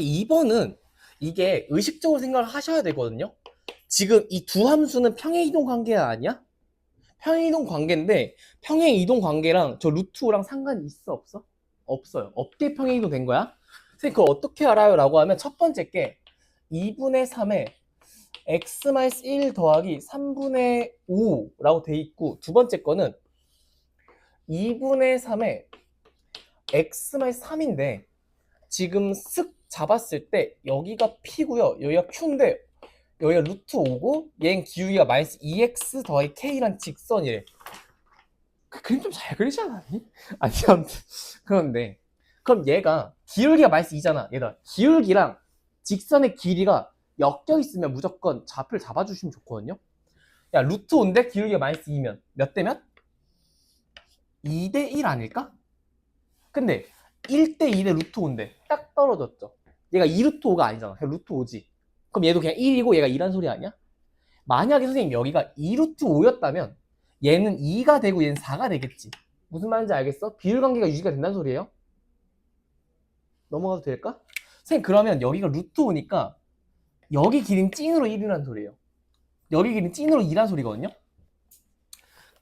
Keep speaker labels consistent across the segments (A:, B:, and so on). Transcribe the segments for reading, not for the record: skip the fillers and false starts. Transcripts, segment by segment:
A: 2번은 이게 의식적으로 생각을 하셔야 되거든요. 지금 이 두 함수는 평행이동 관계 아니야? 평행이동 관계인데 평행이동 관계랑 저 루트 5랑 상관이 있어 없어? 없어요. 없게 평행이동 된 거야. 선생님 그걸 어떻게 알아요? 라고 하면 첫 번째 게 2분의 3에 x-1 더하기 3분의 5라고 돼 있고, 두 번째 거는 2분의 3에 x-3인데 지금 쓱 잡았을 때 여기가 p고요, 여기가 q인데 여기가 루트 5고 얘는 기울기가 마이너스 2x 더하기 k란 직선이래. 그 그림 좀 잘 그리지 않았니? 아니 아무튼 그런데 그럼 얘가 기울기가 마이너스 2잖아. 얘가 기울기랑 직선의 길이가 엮여 있으면 무조건 좌표를 잡아주시면 좋거든요. 야, 루트 5인데 기울기가 마이너스 2면 몇 대면? 2대 1 아닐까? 근데 1대 2대 루트 5인데 딱 떨어졌죠. 얘가 2 루트 5가 아니잖아. 그냥 루트 5지. 그럼 얘도 그냥 1이고 얘가 2란 소리 아니야? 만약에 선생님 여기가 2 루트 5였다면 얘는 2가 되고 얘는 4가 되겠지. 무슨 말인지 알겠어? 비율관계가 유지가 된다는 소리예요. 넘어가도 될까? 선생님 그러면 여기가 루트 5니까 여기 길이는 찐으로 1이라는 소리예요. 여기 길이는 찐으로 2란 소리거든요.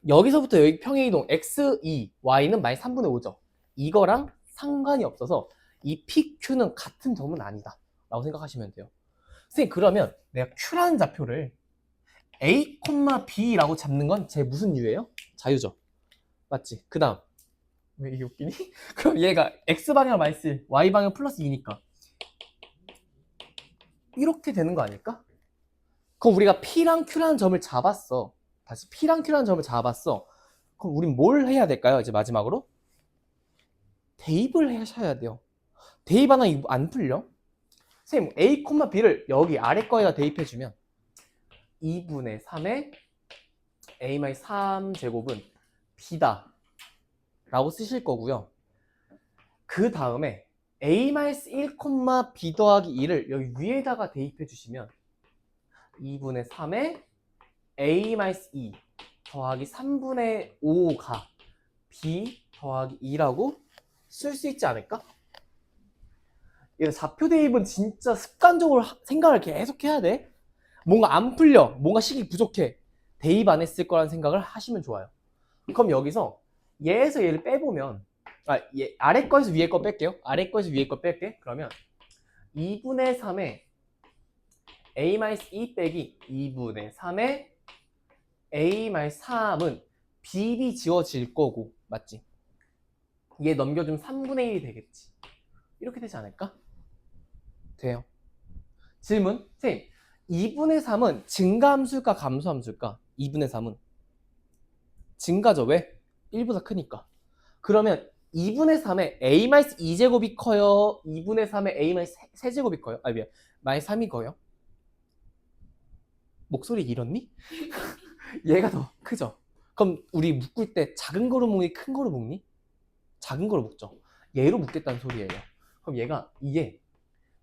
A: 여기서부터 여기 평행이동 x2, y는 마이너스 3분의 5죠. 이거랑 상관이 없어서 이 PQ는 같은 점은 아니다 라고 생각하시면 돼요. 선생님 그러면 내가 Q라는 좌표를 A, B라고 잡는 건 제 무슨 유예요? 자유죠. 맞지? 그 다음 왜 이게 웃기니? 그럼 얘가 X방향 마이너스 1, Y방향 플러스 2니까 이렇게 되는 거 아닐까? 그럼 우리가 P랑 Q라는 점을 잡았어. 다시 P랑 Q라는 점을 잡았어. 그럼 우린 뭘 해야 될까요? 이제 마지막으로 대입을 하셔야 돼요. 대입 하나 안 풀려? 선생님 A, B를 여기 아래 거에다 대입해주면 2분의 3에 A-3제곱은 B다 라고 쓰실 거고요. 그 다음에 A-1, B 더하기 2를 여기 위에다가 대입해 주시면 2분의 3에 A-2 더하기 3분의 5가 B 더하기 2라고 쓸 수 있지 않을까? 얘 좌표 대입은 진짜 습관적으로 생각을 계속 해야 돼. 뭔가 안 풀려, 뭔가 식이 부족해, 대입 안 했을 거라는 생각을 하시면 좋아요. 그럼 여기서 얘에서 얘를 빼보면 얘 아래 거에서 위에 거 뺄게요. 아래 거에서 위에 거 뺄게. 그러면 2분의 3에 A-2 빼기 2분의 3에 A-3은 비비 지워질 거고, 맞지? 얘 넘겨주면 3분의 1이 되겠지. 이렇게 되지 않을까? 돼요. 질문. 선생님 2분의 3은 증가함수일까 감소함수일까? 2분의 3은 증가죠. 왜? 1보다 크니까. 그러면 2분의 3에 A-2제곱이 커요? 2분의 3에 A-3제곱이 커요? 아니 미안, 마이너스 3이 커요? 목소리 잃었니? 얘가 더 크죠? 그럼 우리 묶을 때 작은 거로 묶니? 큰 거로 묶니? 작은 거로 묶죠. 얘로 묶겠다는 소리예요. 그럼 얘가 이게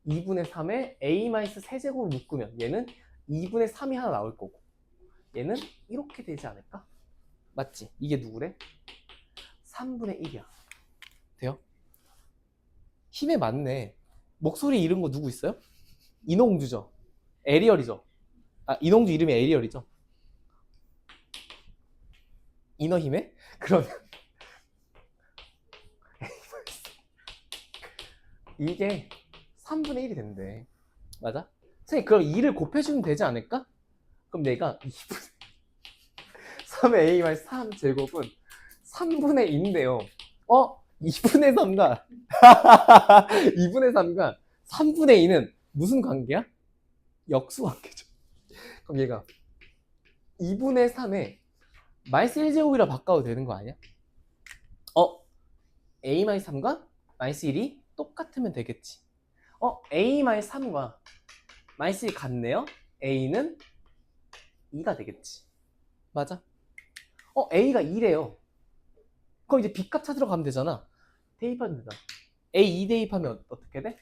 A: 2분의 3에 A-3제곱을 묶으면 얘는 2분의 3이 하나 나올 거고 얘는 이렇게 되지 않을까? 맞지? 이게 누구래? 3분의 1이야. 돼요? 힘에 맞네. 목소리 잃은 거 누구 있어요? 인홍주죠. 에리얼이죠. 아, 인홍주 이름이 에리얼이죠. 이너힘에? 그러면 이게 3분의 1이 된대. 맞아? 선생님 그럼 2를 곱해주면 되지 않을까? 그럼 내가 2분의 3의 A-3 제곱은 3분의 2인데요. 2분의 3과 2분의 3과 3분의 2는 무슨 관계야? 역수 관계죠. 그럼 얘가 2분의 3에 마이너스 1제곱이라 바꿔도 되는 거 아니야? A-3과 마이너스 1이 똑같으면 되겠지. A-3과 마이너스 1 같네요? A는 2가 되겠지. 맞아? A가 2래요. 그럼 이제 B값 찾으러 가면 되잖아. 대입하면 되잖아. A 2 대입하면 어떻게 돼?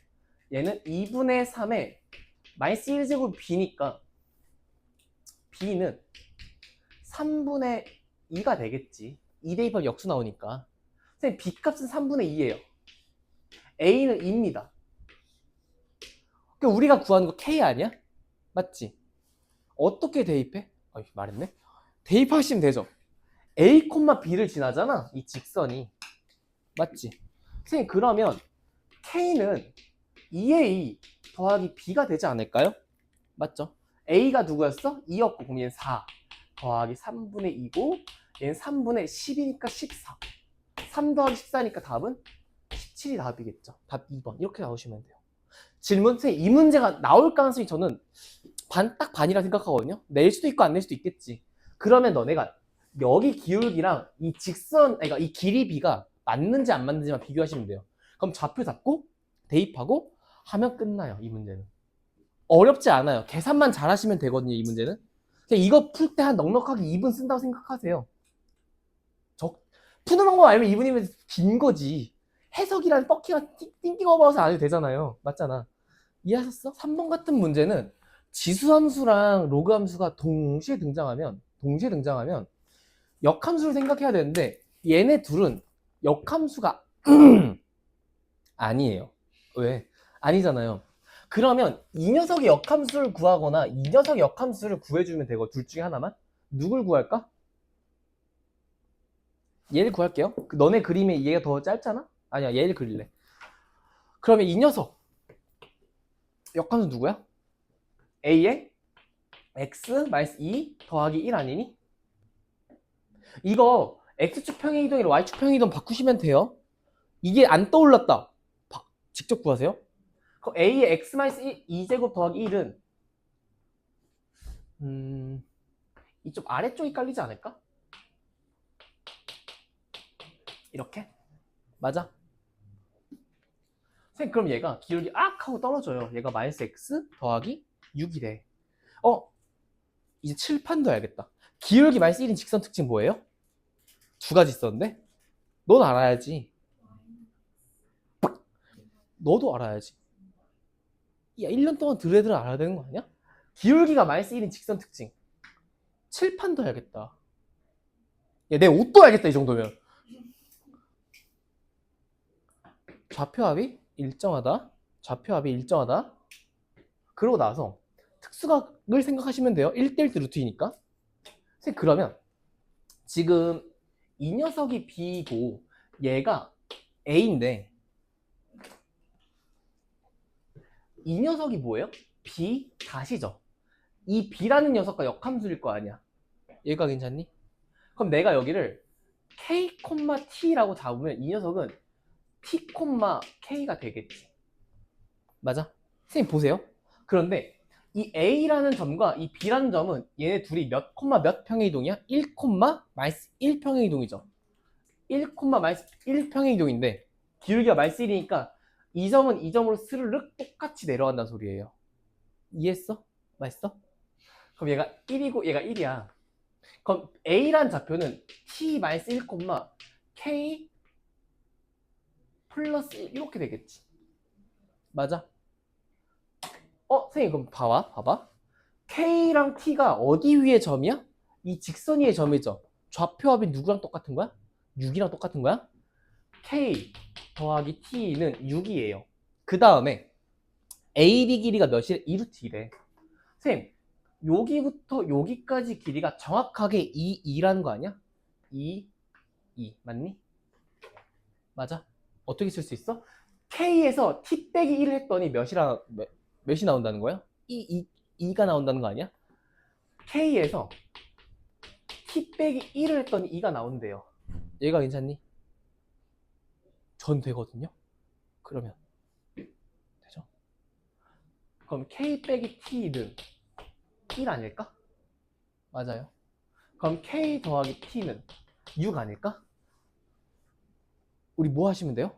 A: 얘는 2분의 3에 마이너스 1제곱 B니까 B는 3분의 2가 되겠지. 2 대입하면 역수 나오니까. 선생님 B값은 3분의 2예요. A는 2입니다. 그러니까 우리가 구하는 거 K 아니야? 맞지? 어떻게 대입해? 말했네. 대입하시면 되죠. A, B를 지나잖아. 이 직선이. 맞지? 선생님 그러면 K는 2A 더하기 B가 되지 않을까요? 맞죠? A가 누구였어? 2였고 그럼 얘는 4 더하기 3분의 2고 얘는 3분의 10이니까 14. 3 더하기 14니까 답은 17이 답이겠죠. 답 2번. 이렇게 나오시면 돼요. 질문, 선생님 이 문제가 나올 가능성이 저는 딱 반이라 생각하거든요. 낼 수도 있고 안 낼 수도 있겠지. 그러면 너네가 여기 기울기랑 이 직선, 그러니까 이 길이 B가 맞는지 안 맞는지만 비교하시면 돼요. 그럼 좌표 잡고 대입하고 하면 끝나요. 이 문제는. 어렵지 않아요. 계산만 잘하시면 되거든요. 이 문제는. 그냥 이거 풀 때 한 넉넉하게 2분 쓴다고 생각하세요. 푸는 방법 알면 2분이면 긴 거지. 해석이라는 뻑키가 띵띵어바웃을 안 해도 되잖아요. 맞잖아. 이해하셨어? 3번 같은 문제는 지수함수랑 로그함수가 동시에 등장하면 역함수를 생각해야 되는데 얘네 둘은 역함수가 아니에요. 왜? 아니잖아요. 그러면 이 녀석의 역함수를 구하거나 이 녀석의 역함수를 구해주면 되고 둘 중에 하나만? 누굴 구할까? 얘를 구할게요. 너네 그림에 얘가 더 짧잖아? 아니야, 얘를 그릴래. 그러면 이 녀석 역함수 누구야? A에 x-2 더하기 1 아니니? 이거 x축 평행 이동이랑 y축 평행 이동 바꾸시면 돼요. 이게 안 떠올랐다. 직접 구하세요. 그럼 A의 x-2제곱 더하기 1은 이쪽 아래쪽이 깔리지 않을까? 이렇게? 맞아? 선생님 그럼 얘가 기울기 악 하고 떨어져요. 얘가 마이너스 x 더하기 6이래. 이제 칠판도 알겠다. 기울기 마이너스 1인 직선 특징 뭐예요? 두 가지 있었는데? 넌 알아야지. 너도 알아야지. 야, 1년 동안 드레드를 알아야 되는 거 아니야? 기울기가 마이너스 1인 직선 특징. 칠판도 알겠다. 야, 내 옷도 알겠다, 이 정도면. 좌표합이 일정하다. 좌표합이 일정하다. 그러고 나서 특수각을 생각하시면 돼요. 1대1 루트이니까. 그러면 지금 이 녀석이 B고 얘가 A인데 이 녀석이 뭐예요? B 다시죠. 이 B라는 녀석과 역함수일 거 아니야. 얘가 괜찮니? 그럼 내가 여기를 K, T라고 잡으면 이 녀석은 T, K가 되겠지. 맞아? 선생님 보세요. 그런데 이 A라는 점과 이 B라는 점은 얘네 둘이 몇 평행이동이야? 1, 마이너스 1 평행이동이죠. 1, 마이너스 1 평행이동인데 기울기가 마이너스 1이니까 이 점은 이 점으로 스르륵 똑같이 내려간다는 소리예요. 이해했어? 맛있어? 그럼 얘가 1이고 얘가 1이야. 그럼 A란 좌표는 T 마이너스 1, K 플러스 1 이렇게 되겠지. 맞아? 선생님 그럼 봐봐. K랑 T가 어디 위의 점이야? 이 직선 위의 점이죠. 좌표합이 누구랑 똑같은 거야? 6이랑 똑같은 거야? K 더하기 T는 6이에요. 그 다음에 AD 길이가 몇이래? 2루트이래. 선생님 여기부터 여기까지 길이가 정확하게 2라는 거 아니야? 2 맞니? 맞아? 어떻게 쓸 수 있어? K에서 T 빼기 1을 했더니 몇이 나온다는 거야? 2가 나온다는 거 아니야? K에서 T 빼기 1을 했더니 2가 나온대요. 얘가 괜찮니? 전 되거든요? 그러면 되죠? 그럼 K 빼기 T는 1 아닐까? 맞아요. 그럼 K 더하기 T는 6 아닐까? 우리 뭐 하시면 돼요?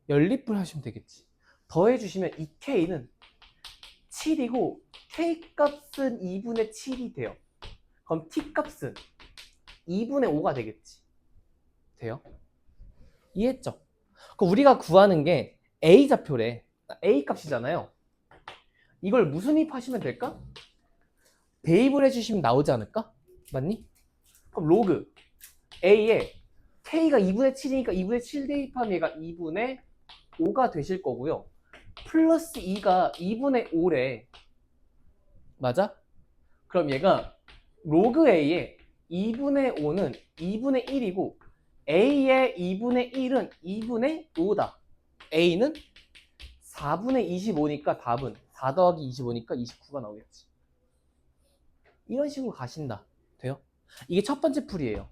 A: 연립을 하시면 되겠지. 더해주시면 이 K는 7이고 K 값은 2분의 7이 돼요. 그럼 T 값은 2분의 5가 되겠지. 돼요? 이해했죠? 그럼 우리가 구하는 게 A 좌표래. A 값이잖아요. 이걸 무슨 입하시면 될까? 대입을 해주시면 나오지 않을까? 맞니? 그럼 로그 A에 K가 2분의 7이니까 2분의 7 대입하면 얘가 2분의 5가 되실 거고요. 플러스 2가 2분의 5래. 맞아? 그럼 얘가 로그 A의 2분의 5는 2분의 1이고 A의 2분의 1은 2분의 5다. A는 4분의 25니까 답은 4 더하기 25니까 29가 나오겠지. 이런 식으로 가신다. 돼요? 이게 첫 번째 풀이에요.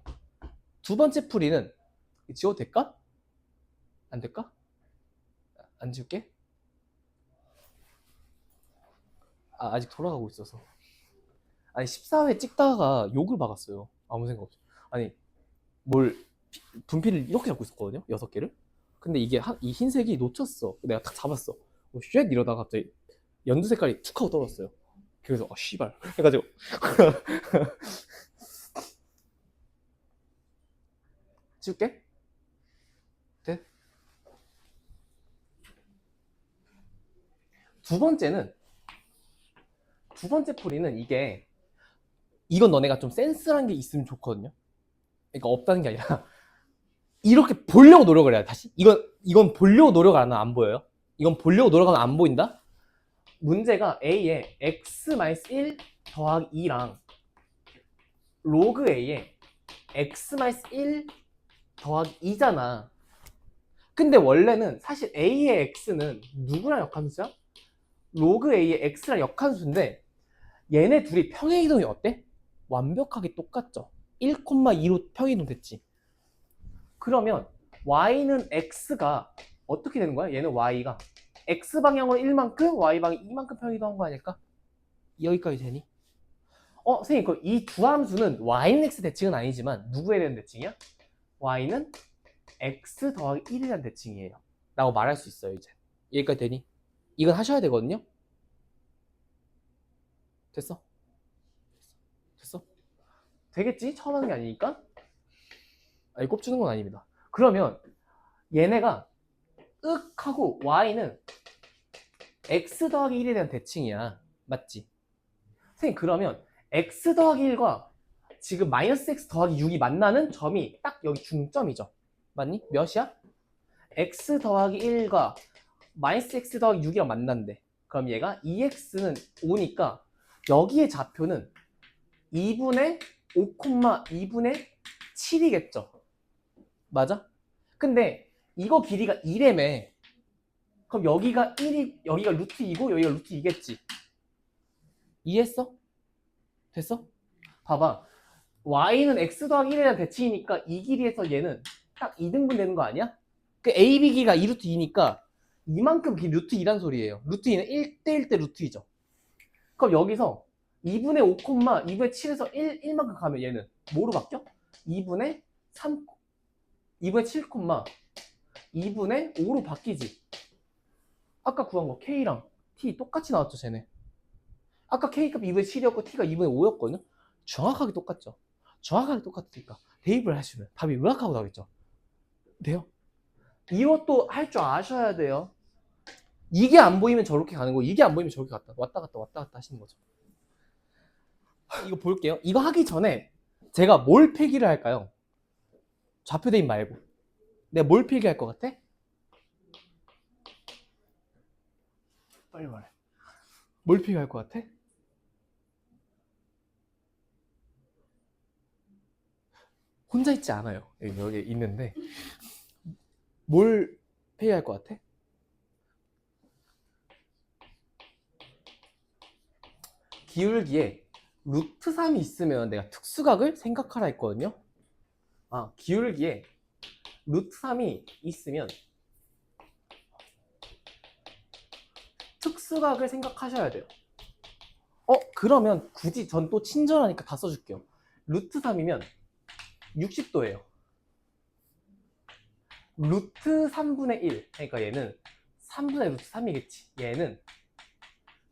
A: 두 번째 풀이는 지워도 될까? 안 될까? 안 지울게. 아직 돌아가고 있어서. 아니 14회 찍다가 욕을 박았어요. 아무 생각 없이. 아니 뭘 분필을 이렇게 잡고 있었거든요. 6개를. 근데 이게 이 흰색이 놓쳤어. 내가 딱 잡았어. 쉣 이러다가 갑자기 연두 색깔이 툭 하고 떨어졌어요. 그래서 씨발 해가지고 지울게. 돼? 두 번째 풀이는 이건 너네가 좀 센스란 게 있으면 좋거든요. 그러니까 없다는 게 아니라 이렇게 보려고 노력을 해야 돼. 다시 이건 보려고 노력을 안 하면 안 보여요. 이건 보려고 노력하면 안 보인다. 문제가 A에 x-1 더하기 2랑 로그 A에 x-1 더하기 2잖아. 근데 원래는 사실 A의 x는 누구랑 역함수야? 로그 A의 x랑 역함수인데 얘네 둘이 평행이동이 어때? 완벽하게 똑같죠. 1,2로 평행이동 됐지. 그러면 y는 x가 어떻게 되는 거야? 얘는 y가 x방향으로 1만큼 y방향 2만큼 평행이동한 거 아닐까? 여기까지 되니? 선생님 이 두 함수는 y는 x 대칭은 아니지만 누구에 대한 대칭이야? y는 x 더하기 1에 대한 대칭이에요 라고 말할 수 있어요. 이제 여기까지 되니? 이건 하셔야 되거든요. 됐어? 됐어? 되겠지? 처음 하는 게 아니니까. 아니 꼽주는 건 아닙니다. 그러면 얘네가 윽 하고 y는 x 더하기 1에 대한 대칭이야. 맞지? 선생님 그러면 x 더하기 1과 지금 마이너스 x 더하기 6이 만나는 점이 딱 여기 중점이죠. 맞니? 몇이야? x 더하기 1과 마이너스 x 더하기 6이랑 만난대. 그럼 얘가 2x는 5니까 여기의 좌표는 2분의 5, 2분의 7이겠죠. 맞아? 근데 이거 길이가 2래매. 그럼 여기가 1이 여기가 루트 2고 여기가 루트 2겠지. 이해했어? 됐어? 봐봐. y는 x 더하기 1에 대한 대칭이니까 이 길이에서 얘는 딱 2등분 되는 거 아니야? 그 a, b 길이가 2 루트 2니까 이만큼 긴 루트 2란 소리예요. 루트 2는 1대1 대 루트 2죠. 그럼 여기서 2분의 5, 2분의 7에서 1만큼 가면 얘는 뭐로 바뀌어? 2분의 3, 2분의 7, 2분의 5로 바뀌지. 아까 구한 거 K랑 T 똑같이 나왔죠, 쟤네. 아까 K값 2분의 7이었고 T가 2분의 5였거든요. 정확하게 똑같죠. 정확하게 똑같으니까 대입을 하시면 답이 음악하고 나오겠죠. 돼요? 이것도 할 줄 아셔야 돼요. 이게 안 보이면 저렇게 가는 거, 이게 안 보이면 저렇게 왔다 갔다 하시는 거죠. 이거 볼게요. 이거 하기 전에 제가 뭘 필기를 할까요? 좌표 대입 말고. 내가 뭘 필기할 것 같아? 빨리 말해. 뭘 필기할 것 같아? 혼자 있지 않아요. 여기 있는데 뭘 필기할 것 같아? 기울기에 루트 3이 있으면 내가 특수각을 생각하라 했거든요. 기울기에 루트 3이 있으면 특수각을 생각하셔야 돼요. 그러면 굳이 전 또 친절하니까 다 써줄게요. 루트 3이면 60도예요. 루트 3분의 1. 그러니까 얘는 3분의 루트 3이겠지. 얘는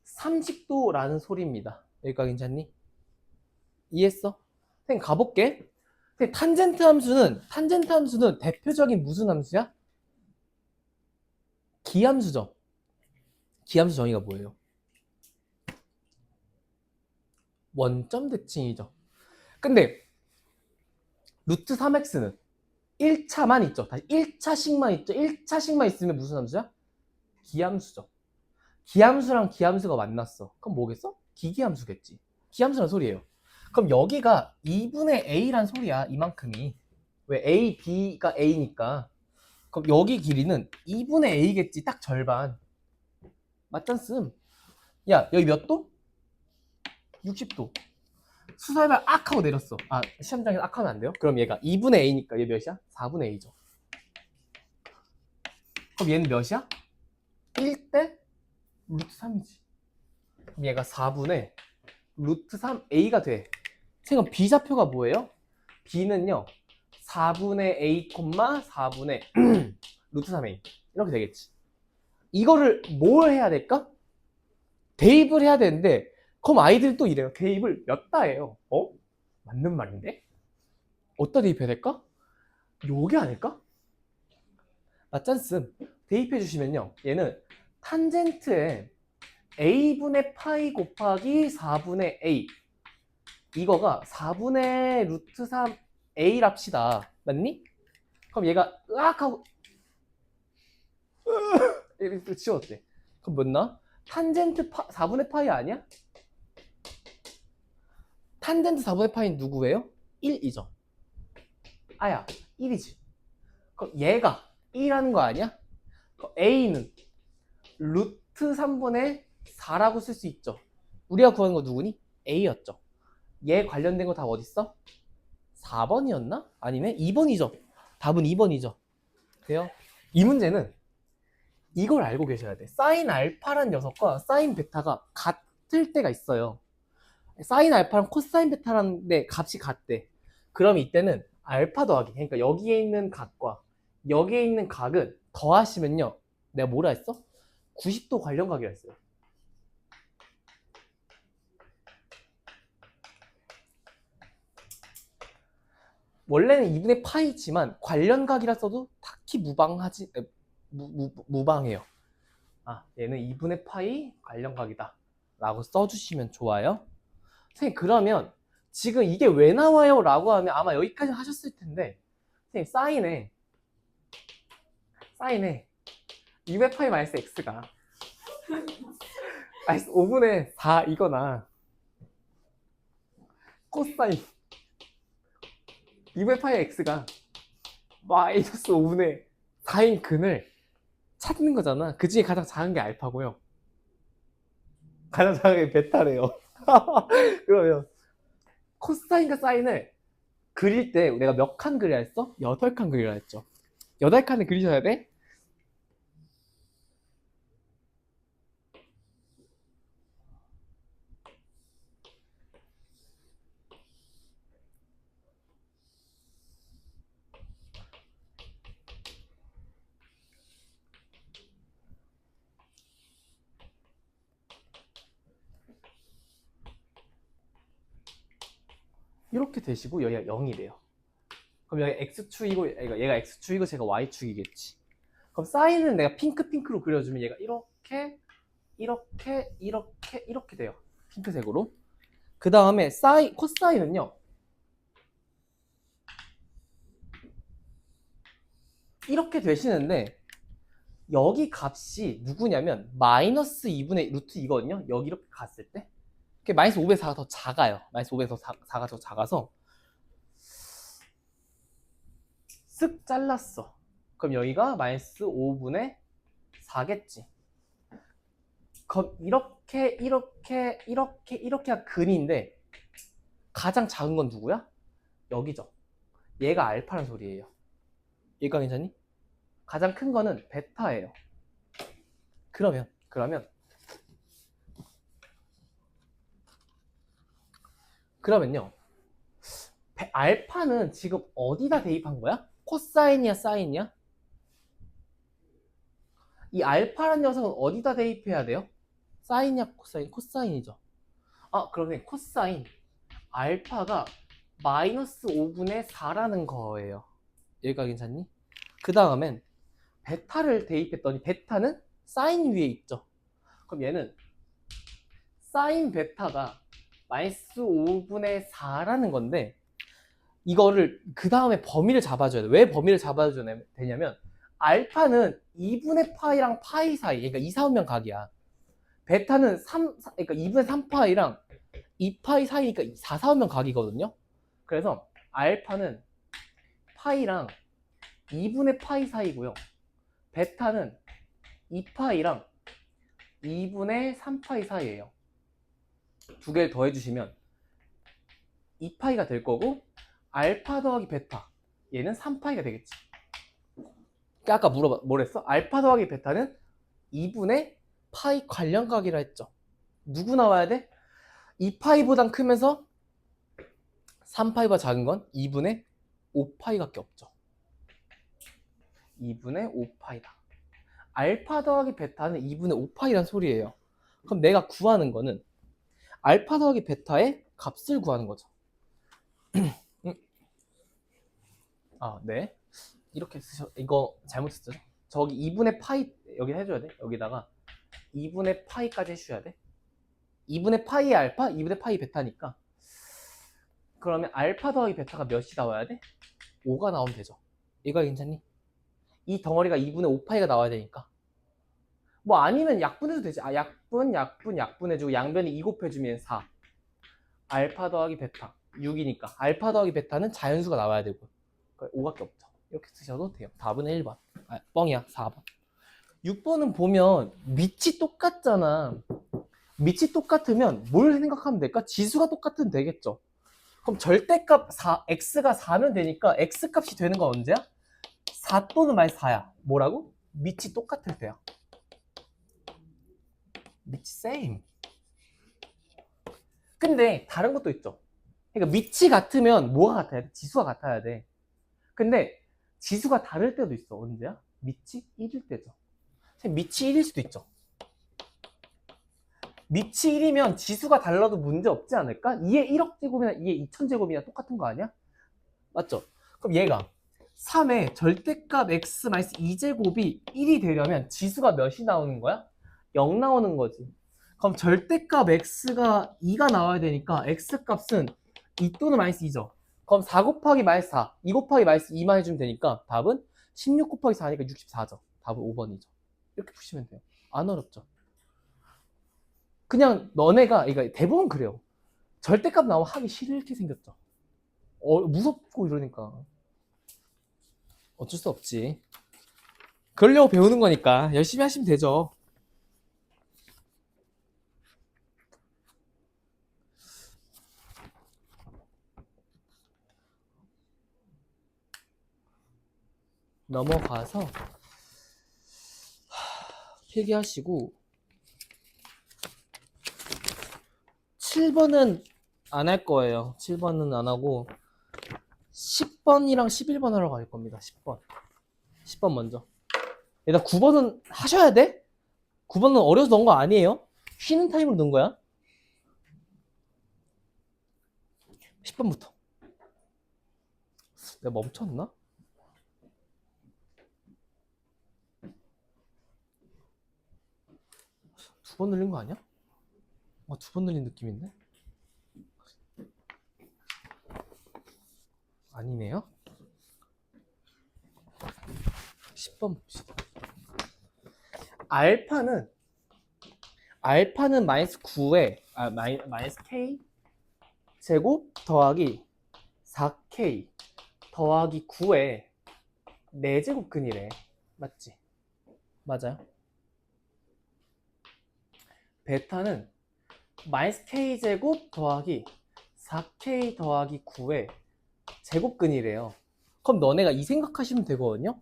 A: 30도라는 소리입니다. 여기까지 괜찮니? 이해했어? 선생님 가볼게. 탄젠트 함수는 대표적인 무슨 함수야? 기함수죠. 기함수 정의가 뭐예요? 원점 대칭이죠. 근데 루트 3x는 1차만 있죠. 다시 1차씩만 있죠. 1차씩만 있으면 무슨 함수야? 기함수죠. 기함수랑 기함수가 만났어. 그럼 뭐겠어? 기기함수겠지. 기함수란 소리예요. 그럼 여기가 2분의 a란 소리야. 이만큼이. 왜 a, b가 a니까. 그럼 여기 길이는 2분의 a겠지. 딱 절반. 맞잖음. 야, 여기 몇 도? 60도. 수사해발 악 하고 내렸어. 아, 시험장에서 악 하면 안 돼요? 그럼 얘가 2분의 a니까 얘 몇이야? 4분의 a죠. 그럼 얘는 몇이야? 1대 루트 3이지. 그럼 얘가 4분의 루트 3a가 돼. 선생님, 비좌표가 뭐예요? b는요 4분의 a, 4분의 루트 3a 이렇게 되겠지. 이거를 뭘 해야 될까? 대입을 해야 되는데 그럼 아이들이 또 이래요. 대입을 몇 다예요? 맞는 말인데? 어디다 대입해야 될까? 요게 아닐까? 맞잖음. 대입해 주시면요 얘는 탄젠트에 a분의 파이 곱하기 4분의 a 이거가 4분의 루트 3a랍시다. 맞니? 그럼 얘가 으악 하고 이렇게 치웠대. 그럼 뭐나? 탄젠트 4분의 파이 아니야? 탄젠트 4분의 파이는 누구예요? 1이죠. 아야 1이지. 그럼 얘가 1이라는 거 아니야? 그럼 a는 루트 3분의 4라고 쓸 수 있죠. 우리가 구하는 거 누구니? a였죠. 얘 관련된 거 다 어딨어? 4번이었나? 아니네 2번이죠. 답은 2번이죠. 돼요? 이 문제는 이걸 알고 계셔야 돼. 사인 알파란 녀석과 사인 베타가 같을 때가 있어요. 사인 알파랑 코사인 베타라는 데 값이 같대. 그럼 이때는 알파 더하기, 그러니까 여기에 있는 각과 여기에 있는 각은 더하시면요 내가 뭐라 했어? 90도 관련각이라 했어요. 원래는 2분의 파이지만 관련각이라 써도 딱히 무방해요. 아, 얘는 2분의 파이 관련각이다 라고 써주시면 좋아요. 선생님, 그러면 지금 이게 왜 나와요? 라고 하면 아마 여기까지 하셨을 텐데, 선생님, 사인에 2분의 파이 마이너스 x가 마이너스 5분의 4 이거나 코사인 2분의 파이 x가 마이너스 5분의 4인 근을 찾는 거잖아. 그 중에 가장 작은 게 알파고요. 가장 작은 게 베타래요. 그러면 코사인과 사인을 그릴 때 내가 몇 칸 그려야 했어? 8칸 그리라 했죠. 8칸을 그리셔야 돼? 이렇게 되시고 여기가 0이 돼요. 그럼 여기 x축이고 얘가 x축이고 제가 y축이겠지. 그럼 사인은 내가 핑크로 그려주면 얘가 이렇게 이렇게 돼요. 핑크색으로. 그 다음에 코사인은요 이렇게 되시는데 여기 값이 누구냐면 마이너스 2분의 루트 이거든요. 여기 이렇게 갔을 때 마이너스 5분의 4가 더 작아요. 마이너스 5분의 4가 더 작아서 쓱 잘랐어. 그럼 여기가 마이너스 5분의 4겠지. 그럼 이렇게가 근인데 가장 작은 건 누구야? 여기죠. 얘가 알파란 소리예요. 얘가 괜찮니? 가장 큰 거는 베타예요. 그러면요 알파는 지금 어디다 대입한 거야? 코사인이야 사인이야? 이 알파란 녀석은 어디다 대입해야 돼요? 사인이야 코사인? 코사인이죠. 아 그러면 코사인 알파가 마이너스 5분의 4라는 거예요. 여기가 괜찮니? 그 다음엔 베타를 대입했더니 베타는 사인 위에 있죠. 그럼 얘는 사인 베타가 마이너스 5분의 4라는 건데 이거를 그 다음에 범위를 잡아줘야 돼. 왜 범위를 잡아줘야 되냐면 알파는 2분의 파이랑 파이 사이, 그러니까 2, 4분면 각이야. 베타는 그러니까 2분의 3파이랑 2파이 사이니까 4, 4오면 각이거든요. 그래서 알파는 파이랑 2분의 파이 사이고요. 베타는 2파이랑 2분의 3파이 사이예요. 두 개를 더해주시면 2파이가 될 거고 알파 더하기 베타 얘는 3파이가 되겠지. 아까 뭐랬어? 알파 더하기 베타는 2분의 파이 관련각이라 했죠. 누구 나와야 돼? 2파이보단 크면서 3파이보다 작은 건 2분의 5파이밖에 없죠. 2분의 5파이다. 알파 더하기 베타는 2분의 5파이란 소리예요. 그럼 내가 구하는 거는 알파 더하기 베타의 값을 구하는 거죠. 아, 네. 이렇게 이거 잘못했죠? 저기 2분의 파이 여기 해줘야 돼. 여기다가 2분의 파이까지 해주셔야 돼. 2분의 파이의 알파, 2분의 파이 베타니까 그러면 알파 더하기 베타가 몇이 나와야 돼? 5가 나오면 되죠. 이거 괜찮니? 이 덩어리가 2분의 5파이가 나와야 되니까 뭐 아니면 약분해도 되지. 아, 약분해주고 양변이 2 곱해주면 4 알파 더하기 베타 6이니까 알파 더하기 베타는 자연수가 나와야 되고 5밖에 없죠. 이렇게 쓰셔도 돼요. 답은 1번. 아, 뻥이야. 4번. 6번은 보면 밑이 똑같잖아. 밑이 똑같으면 뭘 생각하면 될까? 지수가 똑같으면 되겠죠. 그럼 절대값 x가 4면 되니까 x값이 되는 건 언제야? 4 또는 마이너스 4야. 뭐라고? 밑이 똑같을 때야. 밑이 same. 근데 다른 것도 있죠. 그러니까 밑이 같으면 뭐가 같아야 돼? 지수가 같아야 돼. 근데 지수가 다를 때도 있어. 언제야? 밑이 1일 때죠. 밑이 1일 수도 있죠. 밑이 1이면 지수가 달라도 문제 없지 않을까? 2의 1억 제곱이나 2의 2천 제곱이나 똑같은 거 아니야? 맞죠? 그럼 얘가 3의 절대값 x-2제곱이 1이 되려면 지수가 몇이 나오는 거야? 0 나오는 거지. 그럼 절대값 x가 2가 나와야 되니까 x값은 2 또는 마이너스 2죠. 그럼 4 곱하기 마이너스 4, 2 곱하기 마이너스 2만 해주면 되니까 답은 16 곱하기 4니까 64죠. 답은 5번이죠. 이렇게 푸시면 돼요. 안 어렵죠. 그냥 너네가 이거 대부분 그래요. 절대값 나오면 하기 싫게 생겼죠. 무섭고 이러니까 어쩔 수 없지. 그러려고 배우는 거니까 열심히 하시면 되죠. 넘어가서 필기하시고 7번은 안 할 거예요. 7번은 안 하고 10번이랑 11번 하러 갈 겁니다. 10번 먼저. 일단 9번은 하셔야 돼? 9번은 어려서 넣은 거 아니에요? 쉬는 타임으로 넣은 거야. 10번부터. 내가 멈췄나? 두 번 늘린 거 아니야? 두 번 늘린 느낌인데? 아니네요. 10번 봅시다. 알파는 마이너스 9에 마이너스 k 제곱 더하기 4k 더하기 9에 4제곱근이래. 맞지? 맞아요. 베타는 마이너스 k 제곱 더하기 4k 더하기 9에 제곱근이래요. 그럼 너네가 이 생각하시면 되거든요.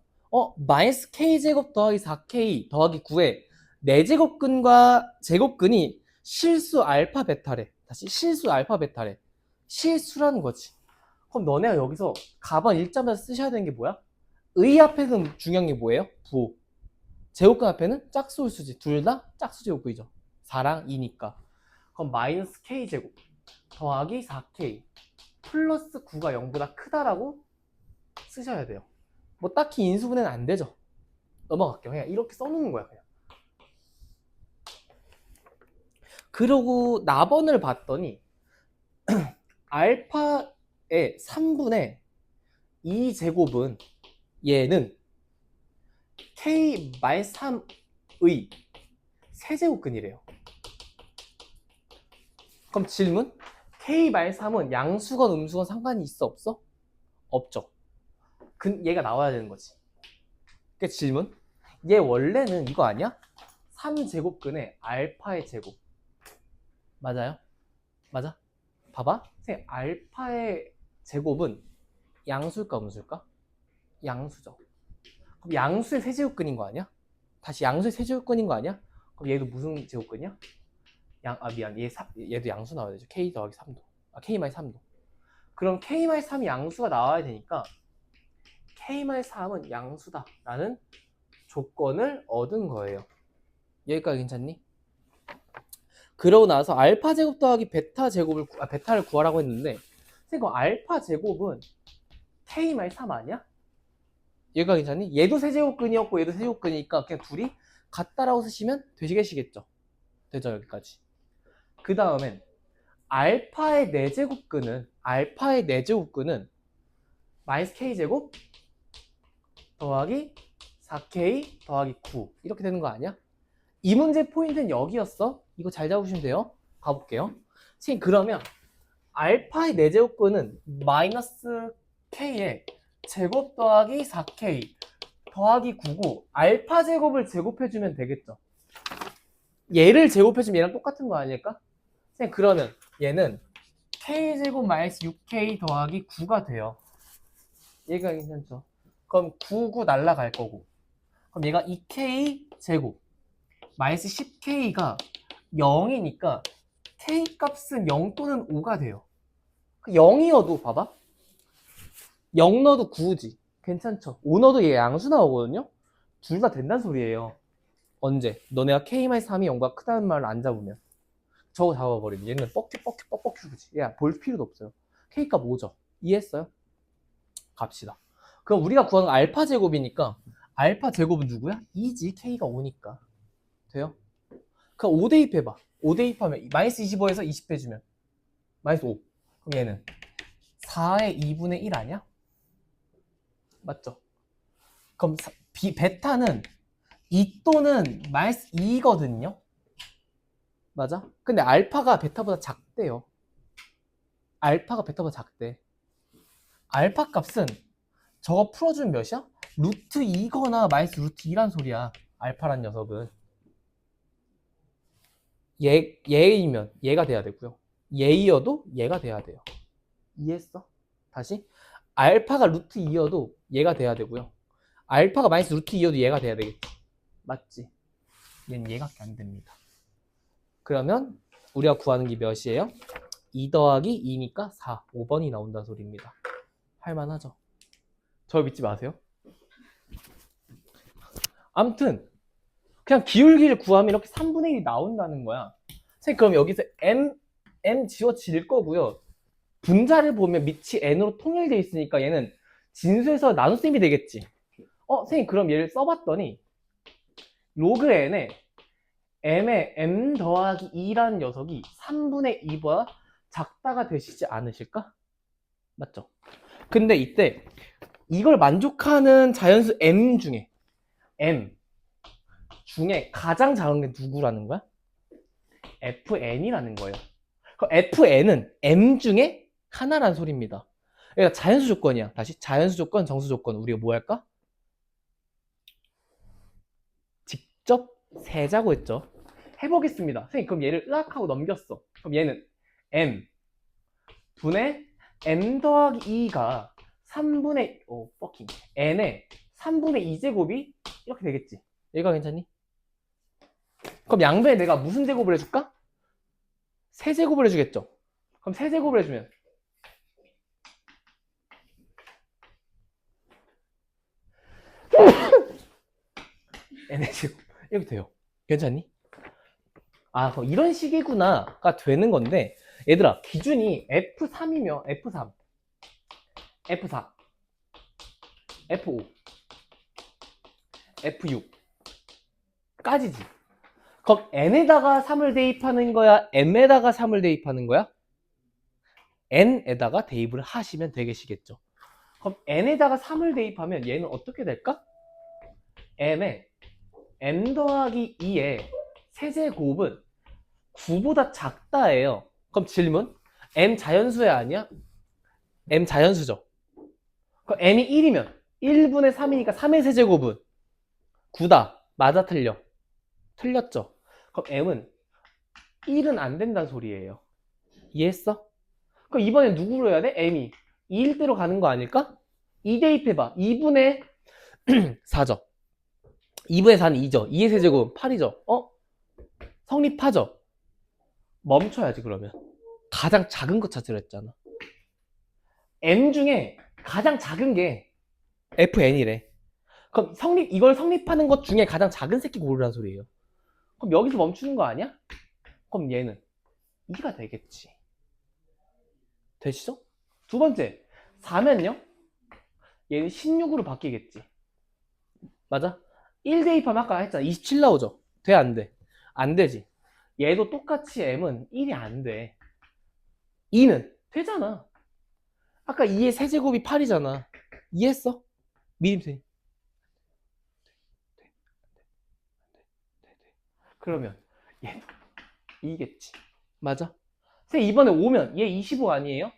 A: 마이너스 k 제곱 더하기 4k 더하기 9에 4제곱근과 제곱근이 실수 알파 베타래. 다시 실수 알파 베타래. 실수라는 거지. 그럼 너네가 여기서 가번 1점에서 쓰셔야 되는 게 뭐야? 의 앞에는 중요한 게 뭐예요? 부호. 제곱근 앞에는 짝수홀수지. 둘 다 짝수 제곱근이죠. 4랑 2니까. 그럼 마이너스 k 제곱 더하기 4k 플러스 9가 0보다 크다라고 쓰셔야 돼요. 뭐 딱히 인수분해는 안 되죠. 넘어갈게요. 그냥 이렇게 써놓는 거야. 그냥. 그러고 나번을 봤더니 알파의 3분의 2제곱은 얘는 k-3의 세제곱근이래요. 그럼 질문? K-3은 양수건 음수건 상관이 있어 없어? 없죠. 얘가 나와야 되는 거지. 그 질문? 얘 원래는 이거 아니야? 3제곱근의 알파의 제곱. 맞아요? 맞아? 봐봐. 선생님, 알파의 제곱은 양수일까 음수일까? 양수죠. 그럼 양수의 세제곱근인 거 아니야? 다시 양수의 세제곱근인 거 아니야? 그럼 얘도 무슨 제곱근이야? 미안. 얘도 양수 나와야 되죠. K 더하기 3도. K-3도. 그럼 K-3이 양수가 나와야 되니까 K-3은 양수다 라는 조건을 얻은 거예요. 여기까지 괜찮니? 그러고 나서 알파 제곱 더하기 베타 제곱을 베타를 구하라고 했는데 선생님 알파 제곱은 K-3 아니야? 얘가 괜찮니? 얘도 세제곱근이었고 얘도 세제곱근이니까 그냥 둘이 같다라고 쓰시면 되시겠죠? 되죠 여기까지. 그 다음엔 알파의 4제곱근은 마이너스 K제곱 더하기 4K 더하기 9 이렇게 되는 거 아니야? 이 문제 포인트는 여기였어. 이거 잘 잡으시면 돼요. 가볼게요. 선생님 그러면 알파의 4제곱근은 마이너스 K에 제곱 더하기 4K 더하기 9고 알파 제곱을 제곱해주면 되겠죠. 얘를 제곱해주면 얘랑 똑같은 거 아닐까? 선생님 그러면 얘는 K제곱 마이너스 6K 더하기 9가 돼요. 얘가 괜찮죠? 그럼 9 날라갈 거고 그럼 얘가 2K 제곱 마이너스 10K가 0이니까 K 값은 0 또는 5가 돼요. 0이어도 봐봐 0 넣어도 9지 괜찮죠? 5 넣어도 얘 양수 나오거든요? 둘 다 된다는 소리예요. 언제? 너네가 K-3이 0보다 크다는 말을 안 잡으면 저거 잡아버리면 얘는 뻑뻑주지 얘 볼 필요도 없어요. K값 5죠? 이해했어요? 갑시다. 그럼 우리가 구하는 거 알파 제곱이니까 알파 제곱은 누구야? 2지 K가 5니까 돼요? 그럼 5 대입해봐. 5 대입하면 마이너스 25에서 20 빼주면 마이너스 5 그럼 얘는 4의 2분의 1 아니야? 맞죠? 그럼 베타는 2 또는 마이너스 2거든요? 맞아? 근데 알파가 베타보다 작대요. 알파가 베타보다 작대. 알파 값은 저거 풀어주면 몇이야? 루트 2거나 마이너스 루트 2란 소리야. 알파란 녀석은. 얘이면 얘가 돼야 되고요. 얘이어도 얘가 돼야 돼요. 이해했어? 다시. 알파가 루트 2여도 얘가 돼야 되고요. 알파가 마이너스 루트 2여도 얘가 돼야 되겠지. 맞지? 얘는 얘밖에 안 됩니다. 그러면 우리가 구하는 게 몇이에요? 2 더하기 2니까 4. 5번이 나온다는 소리입니다. 할만하죠? 저 믿지 마세요. 아무튼 그냥 기울기를 구하면 이렇게 3분의 1이 나온다는 거야. 선생님 그럼 여기서 m 지워질 거고요. 분자를 보면 밑이 n으로 통일되어 있으니까 얘는 진수에서 나눗셈이 되겠지. 선생님 그럼 얘를 써봤더니 로그 n에 m에 m 더하기 2라는 녀석이 3분의 2보다 작다가 되시지 않으실까? 맞죠? 근데 이때 이걸 만족하는 자연수 m 중에 가장 작은 게 누구라는 거야? fn이라는 거예요. 그럼 fn은 m 중에 하나라는 소리입니다. 그러니까 자연수 조건이야. 다시 자연수 조건, 정수 조건 우리가 뭐 할까? 직접 세자고 했죠. 해보겠습니다. 선생님 그럼 얘를 으악하고 넘겼어. 그럼 얘는 m 분의 m 더하기 2가 3분의 n의 3분의 2제곱이 이렇게 되겠지. 얘가 괜찮니? 그럼 양변에 내가 무슨 제곱을 해줄까? 세제곱을 해주겠죠. 그럼 세제곱을 해주면 n의 제곱 이렇게 돼요. 괜찮니? 그럼 이런 식이구나가 되는 건데 얘들아 기준이 F3이면 F3 F4 F5 F6까지지. 그럼 n에다가 3을 대입하는 거야? m에다가 3을 대입하는 거야? n에다가 대입을 하시면 되겠시겠죠. 그럼 n에다가 3을 대입하면 얘는 어떻게 될까? m에 m 더하기 2의 세제곱은 9보다 작다예요. 그럼 질문. m 자연수야 아니야? m 자연수죠. 그럼 m이 1이면 1분의 3이니까 3의 세제곱은 9다. 맞아 틀려? 틀렸죠. 그럼 m은 1은 안 된다는 소리예요. 이해했어? 그럼 이번엔 누구로 해야 돼? m이 2일 대로 가는 거 아닐까? 2 대입해봐. 2분의 4죠. 2분의 4는 2죠. 2의 세제곱은 8이죠. 성립하죠? 멈춰야지 그러면. 가장 작은 거 찾으려 했잖아. m 중에 가장 작은 게 fn이래. 그럼 이걸 성립하는 것 중에 가장 작은 새끼 고르라는 소리예요. 그럼 여기서 멈추는 거 아니야? 그럼 얘는 2가 되겠지. 되시죠? 두 번째, 4면요? 얘는 16으로 바뀌겠지. 맞아? 1 대입하면 아까 했잖아. 27 나오죠? 돼, 안 돼? 안 되지. 얘도 똑같이 m은 1이 안 돼. 2는 되잖아. 아까 2의 세제곱이 8이잖아. 이해했어? 미림생. 그러면 얘도 2겠지. 맞아? 선생님 이번에 5면 얘 25 아니에요?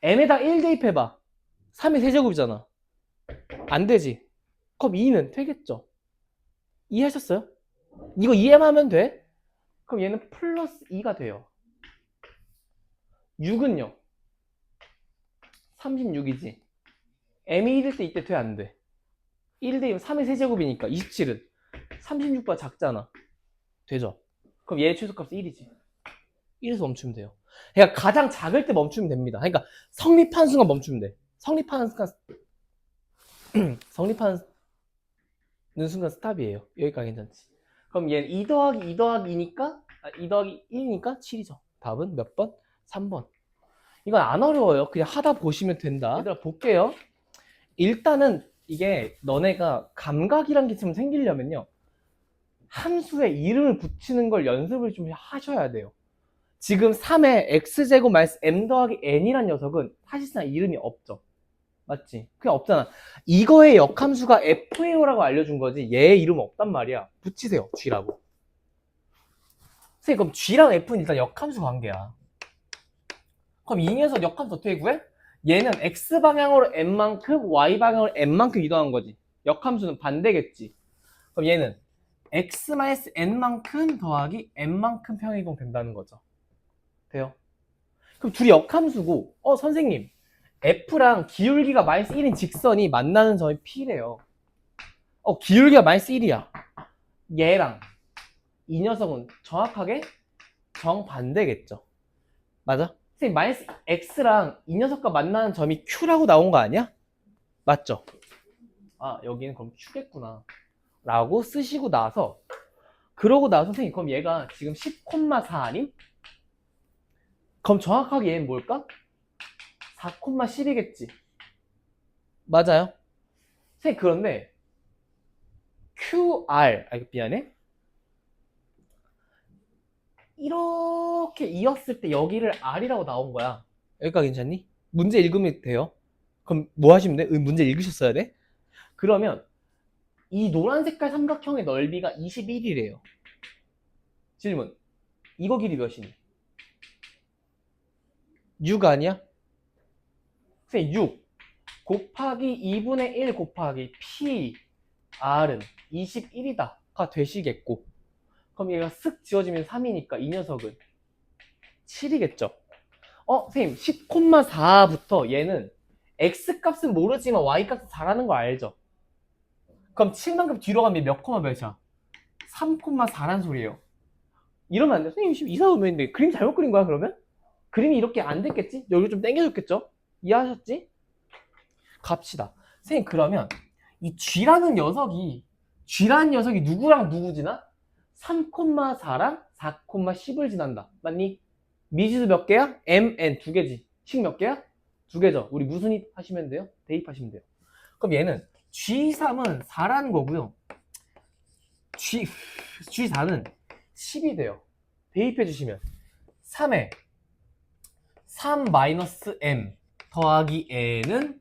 A: m에다 1 대입해봐. 3의 세제곱이잖아. 안 되지. 그럼 2는 되겠죠. 이해하셨어요? 이거 이해만 하면 돼? 그럼 얘는 플러스 2가 돼요. 6은요? 36이지. m이 1일 때 이때 돼, 안 돼? 1 대입 3의 세제곱이니까 27은 36보다 작잖아. 되죠? 그럼 얘의 최소값은 1이지. 1에서 멈추면 돼요. 그러니까 가장 작을 때 멈추면 됩니다. 그러니까 성립하는 순간 멈추면 돼. 성립하는 순간 스탑이에요. 여기까지 괜찮지. 그럼 얘는 2 더하기 2 더하기 2니까 2 더하기 1이니까 7이죠. 답은 몇 번? 3번. 이건 안 어려워요. 그냥 하다 보시면 된다. 얘들아 볼게요. 일단은 이게 너네가 감각이란 게 좀 생기려면요. 함수에 이름을 붙이는 걸 연습을 좀 하셔야 돼요. 지금 3의 x제곱 마이너스 m 더하기 n이란 녀석은 사실상 이름이 없죠. 맞지? 그냥 없잖아. 이거의 역함수가 fAO라고 알려준 거지 얘의 이름 없단 말이야. 붙이세요. g라고. 선생님 그럼 g랑 f는 일단 역함수 관계야. 그럼 이 녀석 역함수 어떻게 구해? 얘는 x방향으로 n만큼 y방향으로 n만큼 이동한 거지. 역함수는 반대겠지. 그럼 얘는 x-n만큼 더하기 n만큼 평행이동 된다는 거죠. 돼요? 그럼 둘이 역함수고 선생님 f랑 기울기가 마이너스 1인 직선이 만나는 점이 P래요. 기울기가 마이너스 1이야. 얘랑 이 녀석은 정확하게 정반대겠죠. 맞아? 선생님 마이너스 X랑 이 녀석과 만나는 점이 Q라고 나온 거 아니야? 맞죠? 아 여기는 그럼 Q겠구나 라고 쓰시고 나서 그러고 나서 선생님 그럼 얘가 지금 10,4 아님? 그럼 정확하게 얘는 뭘까? 4,10이겠지. 맞아요? 선생님 그런데 QR 미안해 이렇게 이었을 때 여기를 R이라고 나온 거야. 여기까지 괜찮니? 문제 읽으면 돼요. 그럼 뭐 하시면 돼? 문제 읽으셨어야 돼? 그러면 이 노란 색깔 삼각형의 넓이가 21이래요. 질문. 이거 길이 몇이니? 6 아니야? 선생님 6 곱하기 2분의 1 곱하기 PR은 21이다 가 되시겠고 그럼 얘가 쓱 지워지면 3이니까 이 녀석은 7이겠죠. 선생님 10,4부터 얘는 X값은 모르지만 Y값은 4라는 거 알죠? 그럼 7만큼 뒤로 가면 몇 콤마 몇이야? 3,4란 소리예요. 이러면 안 돼. 선생님 이사오면인데 그림 잘못 그린 거야 그러면? 그림이 이렇게 안 됐겠지? 여기 좀 당겨줬겠죠? 이해하셨지? 갑시다. 선생님 그러면 이 G라는 녀석이 누구랑 누구 지나? 3,4랑 4,10을 지난다. 맞니? 미지수 몇 개야? M, N 두 개지. 식 몇 개야? 두 개죠. 우리 무슨 이 하시면 돼요? 대입하시면 돼요. 그럼 얘는 G3은 4라는 거고요. G4는 10이 돼요. 대입해 주시면 3에 3-M 더하기 N은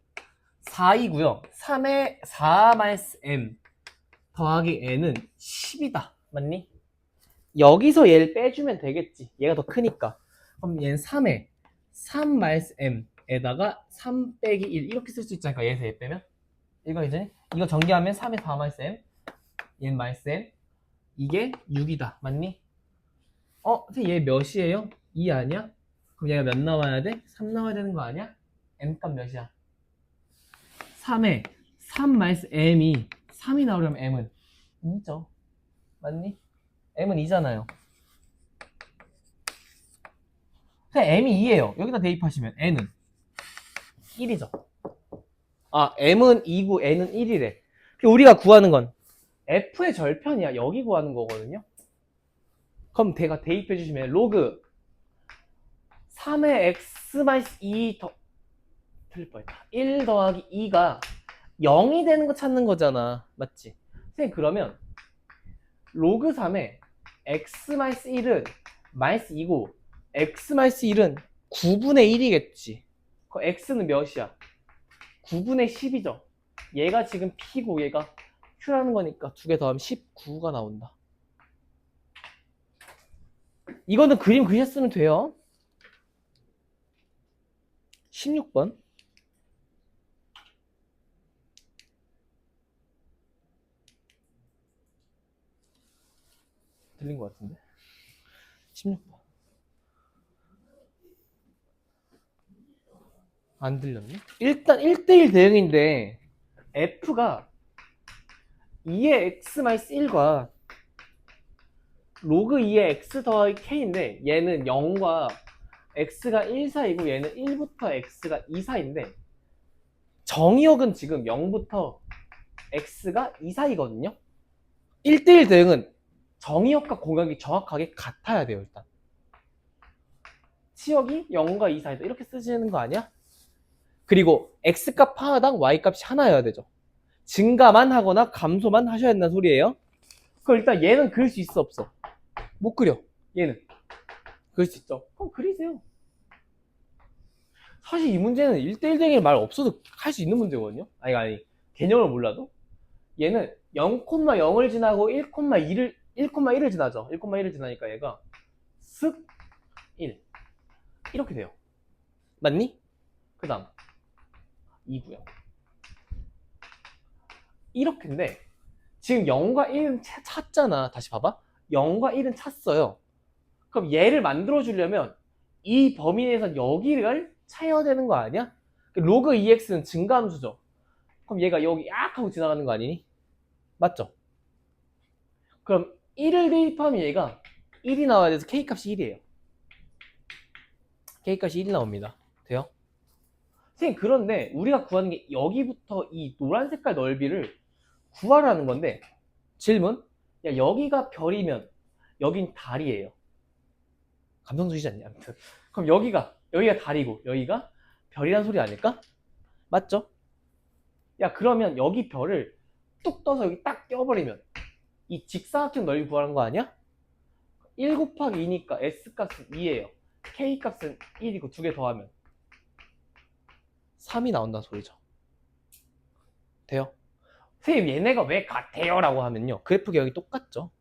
A: 4이고요. 3에 4-M 더하기 N은 10이다. 맞니? 여기서 얘를 빼주면 되겠지. 얘가 더 크니까. 그럼 얘는 3에 3 마이너스 m에다가 3 빼기 1 이렇게 쓸 수 있지 않을까? 얘에서 얘 빼면? 이거 이제 이거 전개하면 3에 4 마이너스 m 얘는 마이너스 m 이게 6이다. 맞니? 선생님 얘 몇이에요? 2 아니야? 그럼 얘가 몇 나와야 돼? 3 나와야 되는 거 아니야? m값 몇이야? 3에 3 마이너스 m이 3이 나오려면 m은 2죠. 맞니? m은 2잖아요. 그냥 m이 2예요. 여기다 대입하시면 n은 1이죠. m은 2고 n은 1이래. 우리가 구하는 건 f의 절편이야. 여기 구하는 거거든요. 그럼 대가 대입해 주시면 로그 3의 x 마이너스 2 더 틀릴 뻔했다. 1 더하기 2가 0이 되는 거 찾는 거잖아. 맞지? 선생님 그러면 로그 3의 x 마이너스 1은 마이너스 2고 x 마이너스 1은 9분의 1이겠지. 그 x는 몇이야? 9분의 10이죠. 얘가 지금 p고 얘가 q라는 거니까 두 개 더하면 19가 나온다. 이거는 그림 그렸으면 돼요. 16번. 들린 것 같은데. 16번. 안 들렸네? 일단 1대1 대응인데 f가 2의 x-1과 로그 2의 x 더하기 k인데 얘는 0과 x가 1 사이고 얘는 1부터 x가 2 사이인데 정의역은 지금 0부터 x가 2 사이거든요. 1대1 대응은 정의역과 공역이 정확하게 같아야 돼요. 일단 치역이 0과 2 사이다 이렇게 쓰시는 거 아니야? 그리고 x값 하나당 y값이 하나여야 되죠. 증가만 하거나 감소만 하셔야 된다는 소리예요. 그럼 일단 얘는 그릴 수 있어 없어? 못 그려. 얘는 그릴 수 있죠. 그럼 그리세요. 사실 이 문제는 1대1 대응의 말 없어도 할 수 있는 문제거든요. 아니 개념을 몰라도 얘는 0,0을 지나고 1,1을 지나죠. 1,1을 지나니까 얘가 슥 1 이렇게 돼요. 맞니? 그 다음 2고요. 이렇게인데 지금 0과 1은 찾잖아. 다시 봐봐. 0과 1은 찾어요. 그럼 얘를 만들어 주려면 이 범위 내에서 여기를 차야 되는 거 아니야? 로그 2x는 증가함수죠. 그럼 얘가 여기 약 하고 지나가는 거 아니니? 맞죠? 그럼 1을 대입하면 얘가 1이 나와야 돼서 k값이 1이에요. k값이 1이 나옵니다. 돼요? 선생님 그런데 우리가 구하는 게 여기부터 이 노란 색깔 넓이를 구하라는 건데 질문? 야 여기가 별이면 여긴 달이에요. 감성적이지 않냐? 아무튼 그럼 여기가 달이고 여기가 별이란 소리 아닐까? 맞죠? 야 그러면 여기 별을 뚝 떠서 여기 딱 껴버리면 이 직사각형 넓이 구하는 거 아니야? 1 곱하기 2니까 S값은 2예요. K값은 1이고 두 개 더하면 3이 나온다는 소리죠. 돼요? 선생님 얘네가 왜 같아요? 라고 하면요. 그래프가 여기 똑같죠?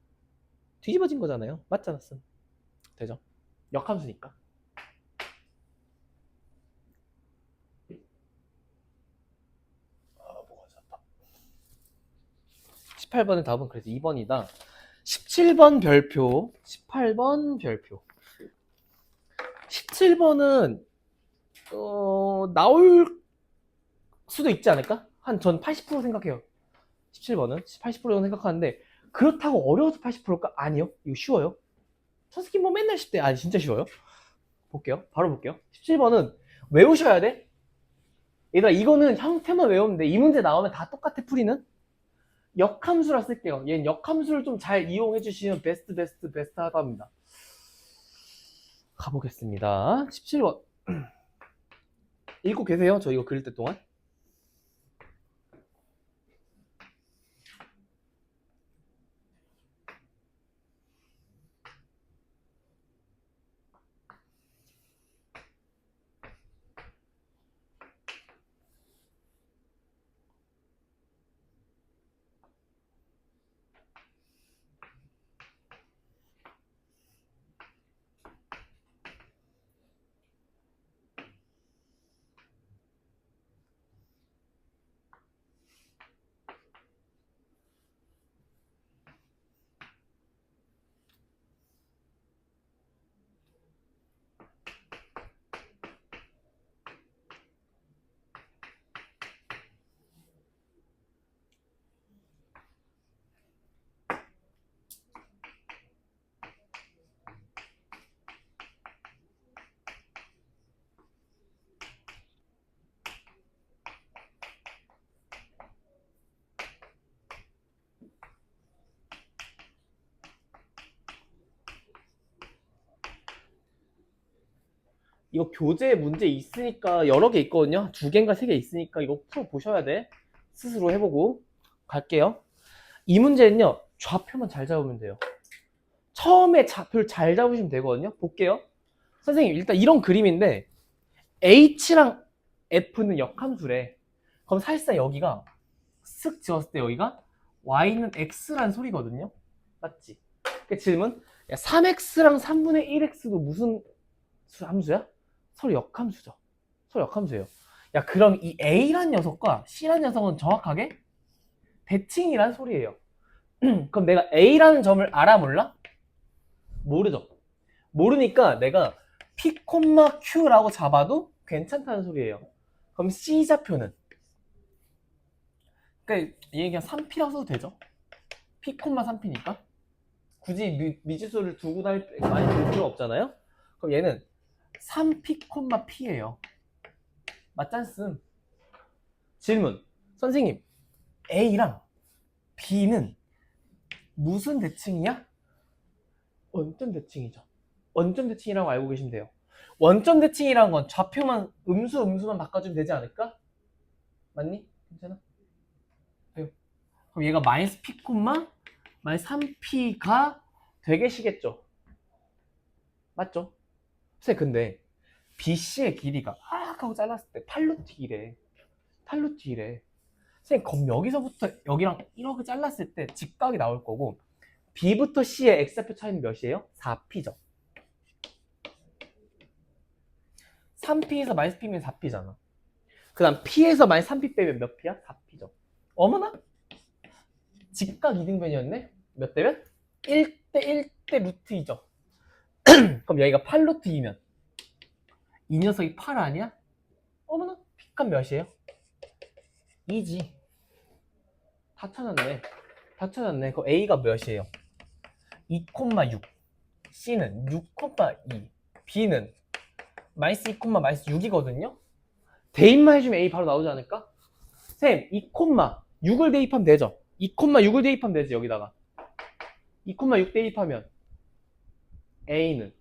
A: 뒤집어진 거잖아요. 맞잖아. 되죠? 역함수니까. 뭐가 잤다. 18번의 답은 그래서 2번이다. 17번 별표, 18번 별표. 17번은 나올 수도 있지 않을까? 전 80% 생각해요. 17번은 80% 생각하는데 그렇다고 어려워서 80%일까? 아니요. 이거 쉬워요. 선생님 뭐 맨날 10대 아니 진짜 쉬워요. 볼게요. 바로 볼게요. 17번은 외우셔야 돼. 얘들아 이거는 형태만 외우면 돼. 이 문제 나오면 다 똑같아 풀이는. 역함수라 쓸게요. 얘는 역함수를 좀 잘 이용해 주시면 베스트 하답니다. 가보겠습니다. 17번 읽고 계세요? 저 이거 그릴 때 동안. 이거 교재 문제 있으니까 여러 개 있거든요. 2개인가 3개 있으니까 이거 풀어보셔야 돼. 스스로 해보고 갈게요. 이 문제는요. 좌표만 잘 잡으면 돼요. 처음에 좌표를 잘 잡으시면 되거든요. 볼게요. 선생님 일단 이런 그림인데 H랑 F는 역함수래. 그럼 사실상 여기가 쓱 지웠을 때 여기가 Y는 X란 소리거든요. 맞지? 그 질문 3X랑 3분의 1X도 무슨 함수야? 서로 역함수죠. 서로 역함수예요. 야 그럼 이 A란 녀석과 C란 녀석은 정확하게 대칭이란 소리예요. 그럼 내가 A라는 점을 알아 몰라? 모르죠. 모르니까 내가 P, Q라고 잡아도 괜찮다는 소리예요. 그럼 C 좌표는 그러니까 얘 그냥 3P라고 써도 되죠. P, 3P니까 굳이 미지수를 두고 다닐 많이 들 필요 없잖아요. 그럼 얘는 3P, P예요. 맞잖음. 질문. 선생님 A랑 B는 무슨 대칭이야? 원점 대칭이죠. 원점 대칭이라고 알고 계시면 돼요. 원점 대칭이라는 건 좌표만 음수만 바꿔주면 되지 않을까? 맞니? 괜찮아? 그럼 얘가 마이너스 P, 마이너스 3P가 되게시겠죠? 맞죠? 선생님 근데 BC의 길이가 하고 잘랐을 때 8루트이래. 8루트이래. 선생님 그럼 여기서부터 여기랑 이렇게 잘랐을 때 직각이 나올 거고 B부터 C의 X좌표 차이는 몇이에요? 4P죠. 3P에서 마이너스 P면 4P잖아. 그 다음 P에서 마이너스 3P 빼면 몇 P야? 4P죠. 어머나? 직각 이등변이었네? 몇 대면? 1대 1대 루트 2죠. 그럼 여기가 8루트 2면 이 녀석이 8 아니야? 어머나? P값 몇이에요? 2지. 다 찾았네. 다 찾았네. 그럼 A가 몇이에요? 2,6. C는 6,2. B는 마이너스 2, 마이너스 6이거든요? 대입만 해주면 A 바로 나오지 않을까? 쌤, 2,6을 대입하면 되죠? 2,6을 대입하면 되지, 여기다가. 2,6 대입하면 A는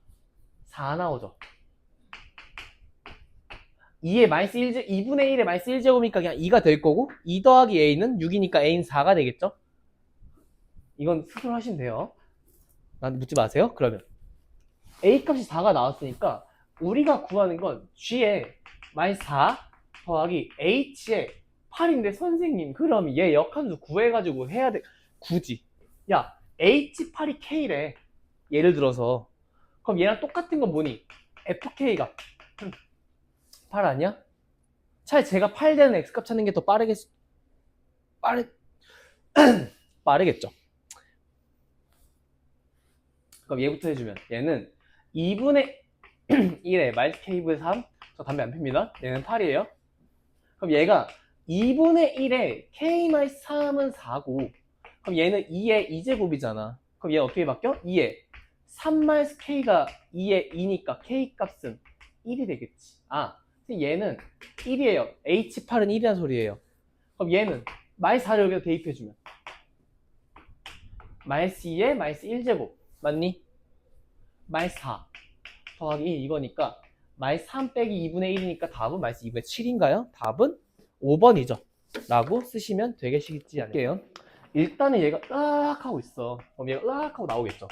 A: 4 나오죠. 2의 마이너스 2분의 1의 마이너스 1제곱이니까 그냥 2가 될 거고 2 더하기 A는 6이니까 A는 4가 되겠죠? 이건 스스로 하시면 돼요. 나한테 묻지 마세요. 그러면 A 값이 4가 나왔으니까 우리가 구하는 건 G의 마이너스 4 더하기 H의 8인데 선생님 그럼 얘 역함수 구해가지고 해야 돼. 굳이 야 H8이 K래. 예를 들어서 그럼 얘랑 똑같은 건 뭐니? FK가 8 아니야? 차라리 제가 8 되는 X값 찾는 게 더 빠르겠죠. 그럼 얘부터 해주면 얘는 2분의 1에 마이너스 K분의 3. 저 담배 안 핍니다. 얘는 8이에요. 그럼 얘가 2분의 1에 K-3은 4고 그럼 얘는 2의 2제곱이잖아. 그럼 얘는 어떻게 바뀌어? 2에 3-K가 2의 2니까 K값은 1이 되겠지. 아, 얘는 1이에요. H8은 1이란 소리예요. 그럼 얘는 마이너스 4를 여기다 대입해주면 마이너스 2에 마이너스 1제곱 맞니? 마이너스 4 더하기 1 이거니까 마이너스 3 빼기 2분의 1이니까 답은 마이너스 2분의 7인가요? 답은 5번이죠. 라고 쓰시면 되겠지 않을게요. 일단은 얘가 으악 하고 있어. 그럼 얘가 으악 하고 나오겠죠.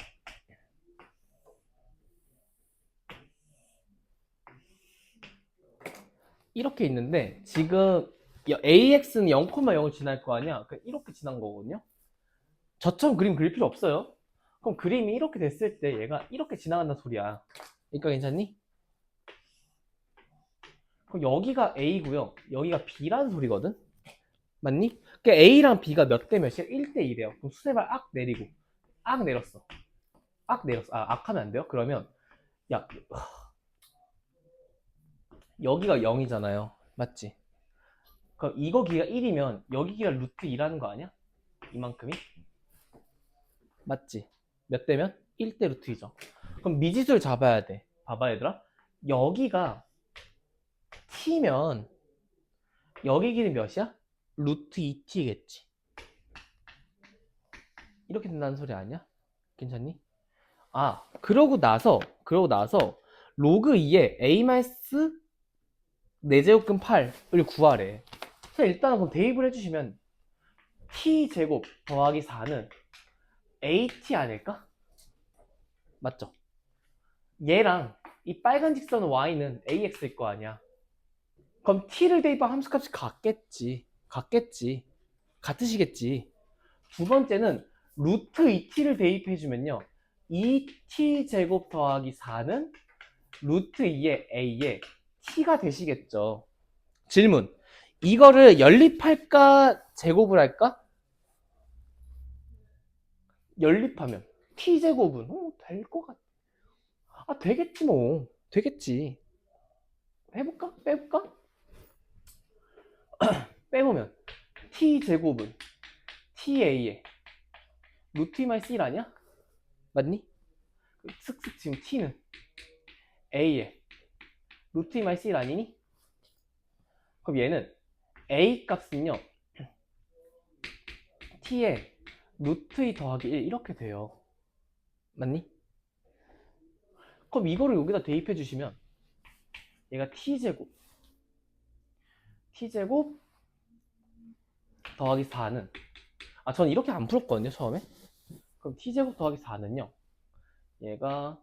A: 이렇게 있는데 지금 AX는 0,0을 지날 거 아니야? 이렇게 지난 거거든요. 저처럼 그림 그릴 필요 없어요. 그럼 그림이 이렇게 됐을 때 얘가 이렇게 지나간다는 소리야. 그러니까 괜찮니? 그럼 여기가 A고요. 여기가 B라는 소리거든? 맞니? 그러니까 A랑 B가 몇 대 몇이야? 1대 1이에요. 그럼 수세발 악 내리고 악 내렸어. 악 내렸어. 아, 악 하면 안 돼요? 그러면 야 여기가 0이잖아요. 맞지? 그럼 이거 기가 1이면 여기 기가 루트 2라는 거 아니야? 이만큼이? 맞지? 몇 대면? 1대 루트 2죠. 그럼 미지수를 잡아야 돼. 봐봐 얘들아. 여기가 t면 여기 길이 몇이야? 루트 2t겠지. 이렇게 된다는 소리 아니야? 괜찮니? 아, 그러고 나서 로그 2에 a-4제곱근 8을 구하래. 그래서 일단은 그럼 대입을 해주시면 t제곱 더하기 4는 at 아닐까? 맞죠? 얘랑 이 빨간 직선 y는 ax일 거 아니야. 그럼 t를 대입한 함수값이 같겠지. 같으시겠지. 두 번째는 루트 2t를 대입해주면요. 2t제곱 더하기 4는 루트 2의 a의 t가 되시겠죠. 질문. 이거를 연립할까? 제곱을 할까? 연립하면 t제곱은 될 것 같아. 아, 되겠지 뭐. 되겠지. 해볼까? 빼볼까? 빼보면 t제곱은 ta의 루트 2-1 아니야? 맞니? 슥슥 지금 t는 a의 루트 2-1 아니니? 그럼 얘는 a 값은요 t의 루트 2 더하기 1 이렇게 돼요. 맞니? 그럼 이거를 여기다 대입해 주시면 얘가 t제곱 더하기 4는 저는 이렇게 안 풀었거든요 처음에. 그럼 t제곱 더하기 4는요 얘가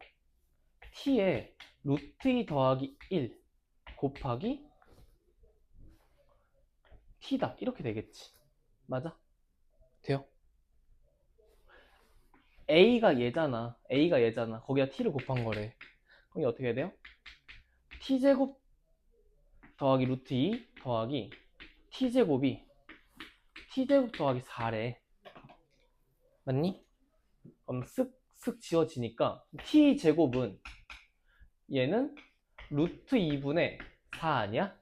A: t의 루트 2 더하기 1 곱하기 t다 이렇게 되겠지. 맞아? 돼요? a가 얘잖아. 거기다 t를 곱한 거래. 그럼 이게 어떻게 돼요? t제곱 더하기 루트 2 더하기 t제곱이 t제곱 더하기 4래. 맞니? 그럼 쓱쓱 지워지니까 t제곱은 얘는 루트 2분의 4 아니야?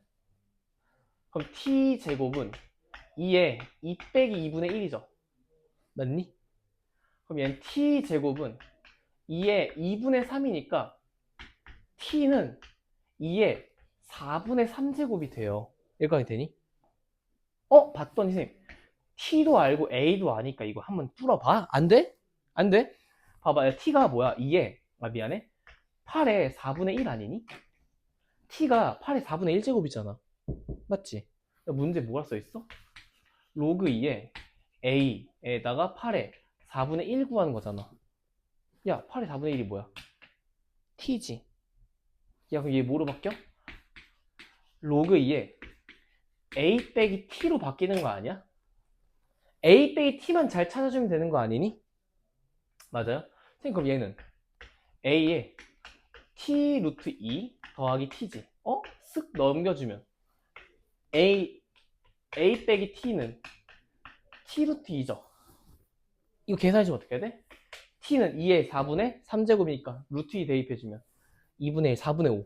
A: 그럼 t제곱은 2에 2 빼기 2분의 1이죠. 맞니? 그럼 얘는 t제곱은 2에 2분의 3이니까 t는 2에 4분의 3제곱이 돼요. 일각이 되니? 봤더니 선생님 t도 알고 a도 아니까 이거 한번 뚫어봐. 안 돼? 안 돼? 봐봐. t가 뭐야? 2에 미안해 8에 4분의 1 아니니? t가 8에 4분의 1제곱이잖아. 맞지? 문제 뭐라 써있어? 로그 2에 a에다가 8에 4분의 1 구하는 거잖아. 야 8에 4분의 1이 뭐야? t지. 야 그럼 얘 뭐로 바뀌어? 로그 2에 a 빼기 t로 바뀌는 거 아니야? a 빼기 t만 잘 찾아주면 되는 거 아니니? 맞아요? 선생님 그럼 얘는 a에 t 루트 2 더하기 t지. 쓱 넘겨주면 a 빼기 t는 t 루트 2죠. 이거 계산해주면 어떻게 해야 돼? t는 2의 4분의 3제곱이니까 루트 2 대입해주면 2분의 1, 4분의 5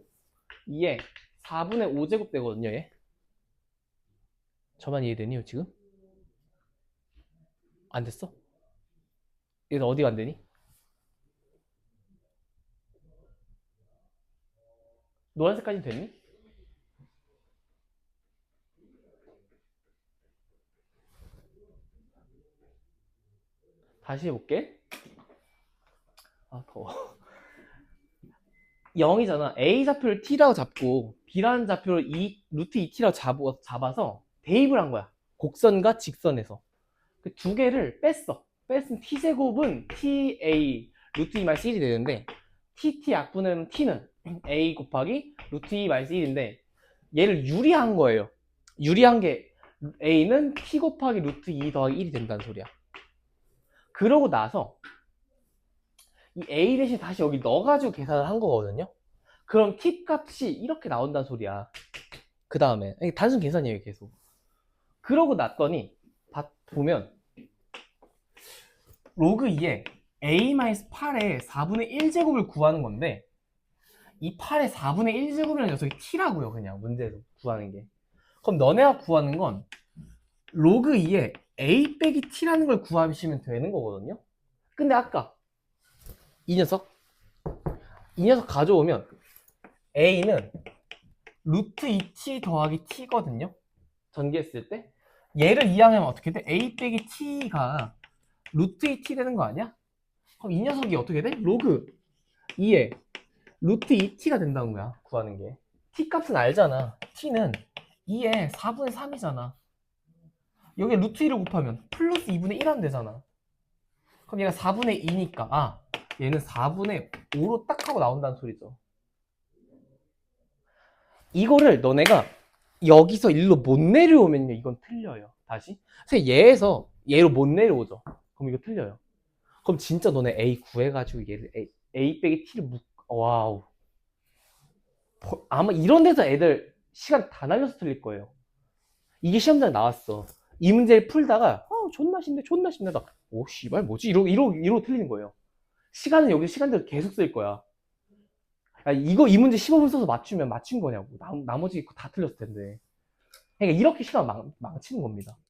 A: 2에 4분의 5제곱 되거든요. 얘 저만 이해되니요 지금? 안 됐어? 얘는 어디가 안 되니? 노란색까지 됐니? 다시 해볼게. 더워. 0이잖아. A 좌표를 t라고 잡고 B라는 좌표를 루트 2t라고 잡아서 대입을 한 거야. 곡선과 직선에서. 그 두 개를 뺐어. 뺐으면 t제곱은 ta 루트 2-1이 되는데 tt 약분은 t는 a 곱하기 루트 2-1인데 얘를 유리한 거예요. 유리한 게 a는 t 곱하기 루트 2 더하기 1이 된다는 소리야. 그러고 나서 이 a 대신 다시 여기 넣어가지고 계산을 한 거거든요. 그럼 t 값이 이렇게 나온다는 소리야. 그 다음에 단순 계산이에요 계속. 그러고 났더니 보면 로그 2에 a-8의 4분의 1제곱을 구하는 건데 이 8의 4분의 1제곱이라는 녀석이 t라고요. 그냥 문제에서 구하는 게. 그럼 너네가 구하는 건 로그 2에 a 빼기 t라는 걸 구하시면 되는 거거든요. 근데 아까 이 녀석 가져오면 a는 루트 2t 더하기 t거든요. 전개했을 때 얘를 이항하면 어떻게 돼? a 빼기 t가 루트 2t 되는 거 아니야? 그럼 이 녀석이 어떻게 돼? 로그 2에 루트 2t가 된다는 거야, 구하는 게. t 값은 알잖아. t는 2에 4분의 3이잖아. 여기에 루트 2를 곱하면 플러스 2분의 1 하면 되잖아. 그럼 얘가 4분의 2니까, 얘는 4분의 5로 딱 하고 나온다는 소리죠. 이거를 너네가 여기서 일로 못 내려오면요, 이건 틀려요. 다시. 그래서 얘에서 얘로 못 내려오죠. 그럼 이거 틀려요. 그럼 진짜 너네 A 구해가지고 얘를 A 빼기 T를 와우. 아마 이런 데서 애들 시간 다 날려서 틀릴 거예요. 이게 시험장에 나왔어. 이 문제를 풀다가 존나 쉽네 존나 쉽네 하다 오 씨발 뭐지? 이러고 틀리는 거예요. 시간은 여기 시간대로 계속 쓸 거야. 야, 이 문제 15분 써서 맞추면 맞춘 거냐고. 나머지 다 틀렸을 텐데. 그러니까 이렇게 시간 망치는 겁니다.